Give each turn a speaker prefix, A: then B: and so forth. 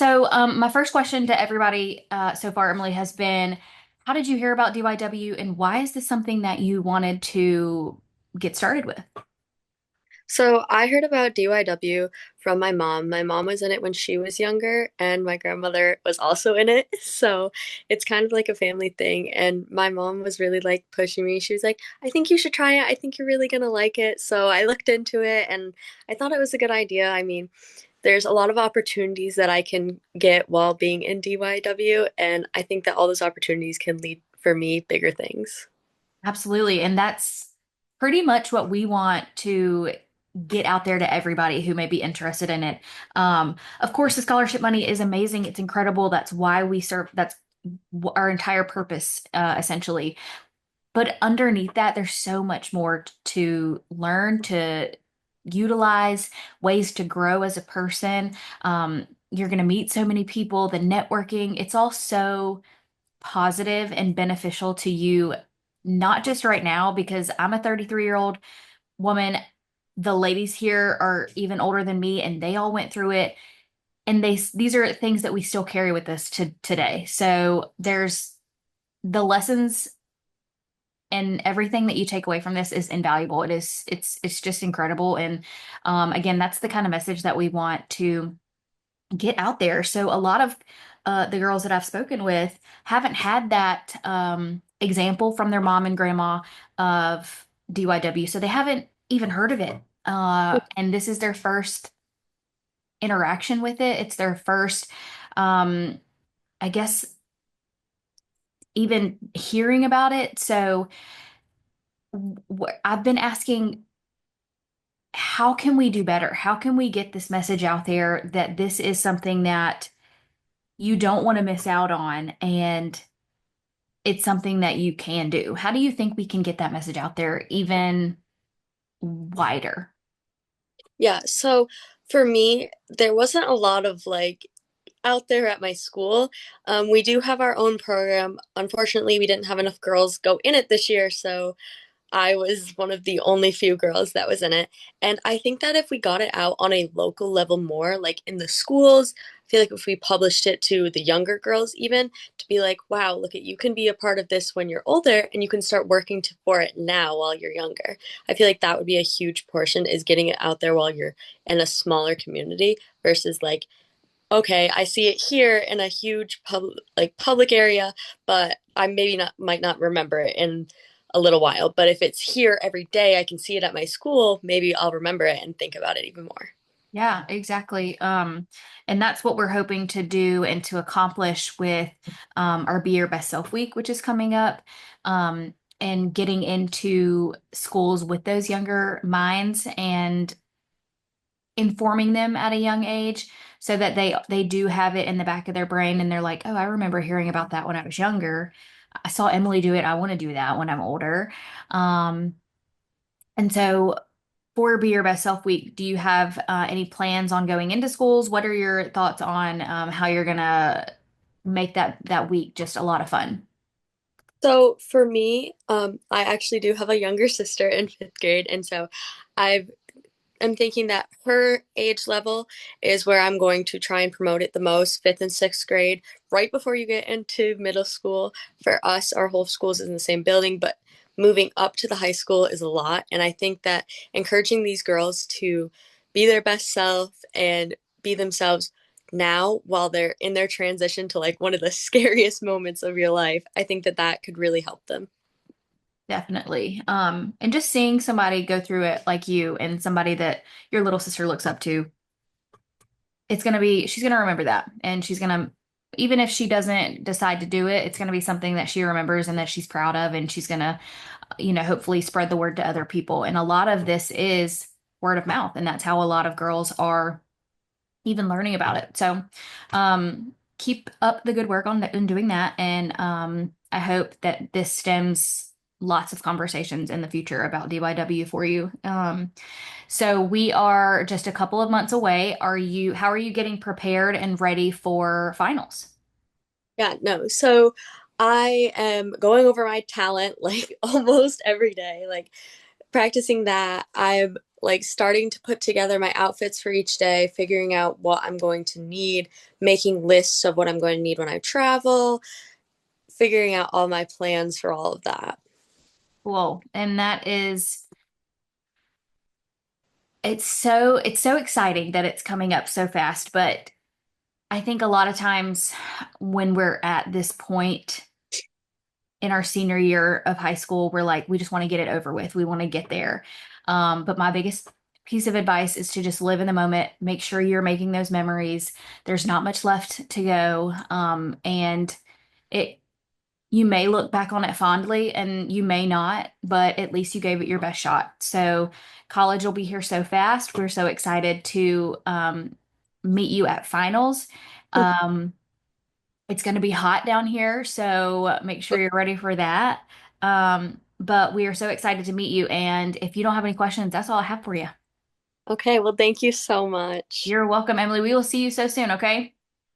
A: right. My first question to everybody so far, Emily, has been, how did you hear about DYW and why is this something that you wanted to get started with?
B: So I heard about DYW from my mom. My mom was in it when she was younger, and my grandmother was also in it. So it's kind of like a family thing. And my mom was really like pushing me. She was like, I think you should try it. I think you're really gonna like it. So I looked into it and I thought it was a good idea. I mean, there's a lot of opportunities that I can get while being in DYW, and I think that all those opportunities can lead for me bigger things.
A: Absolutely. And that's pretty much what we want to get out there to everybody who may be interested in it. Of course, the scholarship money is amazing. It's incredible. That's why we serve, that's our entire purpose, essentially. But underneath that, there's so much more to learn, to utilize, ways to grow as a person. You're going to meet so many people, the networking, it's all so positive and beneficial to you, not just right now, because I'm a 33-year-old woman. The ladies here are even older than me, and they all went through it. And these are things that we still carry with us to today. So there's the lessons and everything that you take away from this is invaluable. It's just incredible. And again, that's the kind of message that we want to get out there. So a lot of the girls that I've spoken with haven't had that example from their mom and grandma of DYW. So they haven't even heard of it. And this is their first interaction with it. It's their first, um, I guess, even hearing about it. So I've been asking, how can we do better? How can we get this message out there that this is something that you don't want to miss out on and it's something that you can do? How do you think we can get that message out there even wider?
B: Yeah, so for me, there wasn't a lot of like out there at my school. We do have our own program. Unfortunately, we didn't have enough girls go in it this year, so I was one of the only few girls that was in it. And I think that if we got it out on a local level more, like in the schools, I feel like if we published it to the younger girls, even to be like, wow, look at you can be a part of this when you're older and you can start working for it now while you're younger. I feel like that would be a huge portion is getting it out there while you're in a smaller community versus like, okay, I see it here in a huge public area, but I maybe not might not remember it in a little while. But if it's here every day, I can see it at my school, maybe I'll remember it and think about it even more.
A: Yeah, exactly. And that's what we're hoping to do and to accomplish with our Be Your Best Self Week, which is coming up, and getting into schools with those younger minds and informing them at a young age so that they do have it in the back of their brain and they're like, "Oh, I remember hearing about that when I was younger. I saw Emily do it. I want to do that when I'm older." Um, and so for Be Your Best Self Week, do you have any plans on going into schools? What are your thoughts on how you're gonna make that week just a lot of fun?
B: So for me, I actually do have a younger sister in fifth grade, and so I've I'm thinking that her age level is where I'm going to try and promote it the most, fifth and sixth grade, right before you get into middle school. For us, our whole schools is in the same building, but moving up to the high school is a lot. And I think that encouraging these girls to be their best self and be themselves now while they're in their transition to like one of the scariest moments of your life, I think that that could really help them.
A: Definitely. And just seeing somebody go through it like you and somebody that your little sister looks up to, she's gonna remember that. And even if she doesn't decide to do it, it's gonna be something that she remembers and that she's proud of. And she's gonna, hopefully spread the word to other people. And a lot of this is word of mouth. And that's how a lot of girls are even learning about it. So, keep up the good work on doing that. And I hope that this stems lots of conversations in the future about DYW for you. So we are just a couple of months away. How are you getting prepared and ready for finals?
B: Yeah, no. So I am going over my talent like almost every day. Like practicing that. I'm like starting to put together my outfits for each day, figuring out what I'm going to need, making lists of what I'm going to need when I travel, figuring out all my plans for all of that.
A: Cool. And that is it's so exciting that it's coming up so fast, but I think a lot of times when we're at this point in our senior year of high school, we're like, we just want to get it over with. We want to get there. But my biggest piece of advice is to just live in the moment, make sure you're making those memories. There's not much left to go. And it, you may look back on it fondly and you may not, but at least you gave it your best shot. So college will be here so fast. We're so excited to meet you at finals. Um, it's going to be hot down here, so make sure you're ready for that. But we are so excited to meet you. And if you don't have any questions, that's all I have for you.
B: Okay, well, thank you so much.
A: You're welcome, Emily. We will see you so soon, okay?